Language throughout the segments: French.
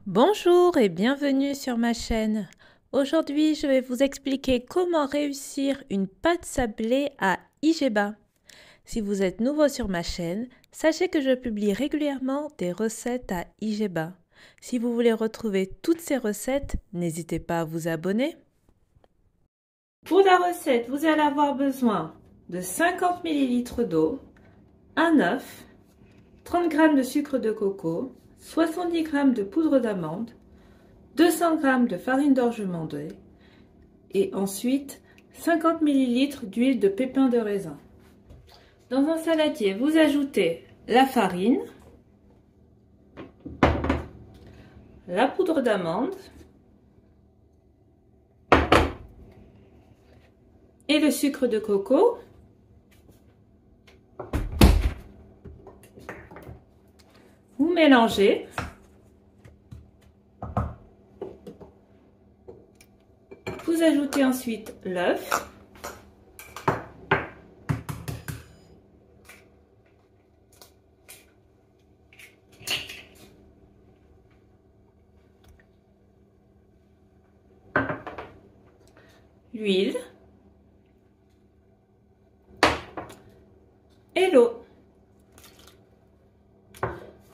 Bonjour et bienvenue sur ma chaîne. Aujourd'hui, je vais vous expliquer comment réussir une pâte sablée à IGEBA. Si vous êtes nouveau sur ma chaîne, sachez que je publie régulièrement des recettes à IGEBA. Si vous voulez retrouver toutes ces recettes, n'hésitez pas à vous abonner. Pour la recette, vous allez avoir besoin de 50 ml d'eau, un œuf, 30 g de sucre de coco, 70 g de poudre d'amande, 200 g de farine d'orge mandée et ensuite 50 ml d'huile de pépins de raisin. Dans un saladier, vous ajoutez la farine, la poudre d'amande et le sucre de coco. Vous mélangez. Vous ajoutez ensuite l'œuf. L'huile. Et l'eau.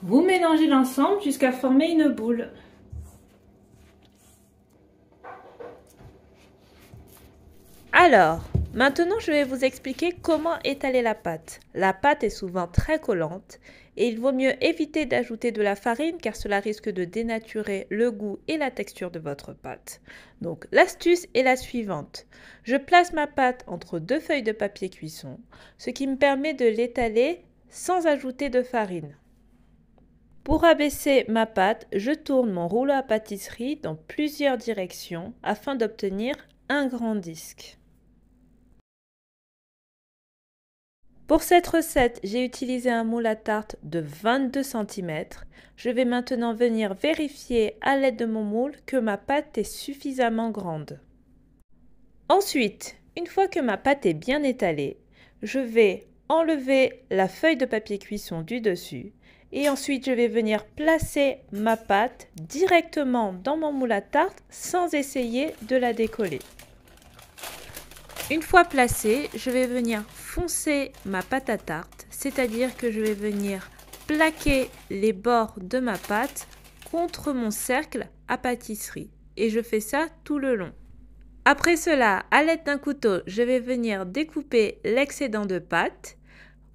Vous mélangez l'ensemble jusqu'à former une boule. Alors, maintenant je vais vous expliquer comment étaler la pâte. La pâte est souvent très collante et il vaut mieux éviter d'ajouter de la farine car cela risque de dénaturer le goût et la texture de votre pâte. Donc l'astuce est la suivante. Je place ma pâte entre deux feuilles de papier cuisson, ce qui me permet de l'étaler sans ajouter de farine. Pour abaisser ma pâte, je tourne mon rouleau à pâtisserie dans plusieurs directions afin d'obtenir un grand disque. Pour cette recette, j'ai utilisé un moule à tarte de 22 cm. Je vais maintenant venir vérifier à l'aide de mon moule que ma pâte est suffisamment grande. Ensuite, une fois que ma pâte est bien étalée, je vais enlever la feuille de papier cuisson du dessus et ensuite je vais venir placer ma pâte directement dans mon moule à tarte sans essayer de la décoller. Une fois placée, je vais venir foncer ma pâte à tarte, c'est-à-dire que je vais venir plaquer les bords de ma pâte contre mon cercle à pâtisserie. Et je fais ça tout le long. Après cela, à l'aide d'un couteau, je vais venir découper l'excédent de pâte.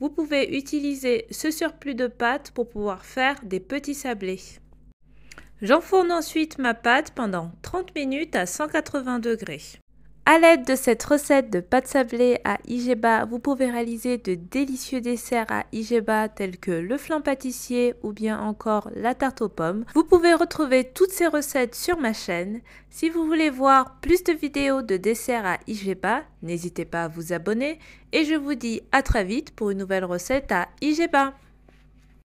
Vous pouvez utiliser ce surplus de pâte pour pouvoir faire des petits sablés. J'enfourne ensuite ma pâte pendant 30 minutes à 180 degrés. À l'aide de cette recette de pâte sablée à IGEBA, vous pouvez réaliser de délicieux desserts à IGEBA tels que le flan pâtissier ou bien encore la tarte aux pommes. Vous pouvez retrouver toutes ces recettes sur ma chaîne. Si vous voulez voir plus de vidéos de desserts à IGEBA, n'hésitez pas à vous abonner et je vous dis à très vite pour une nouvelle recette à IGEBA.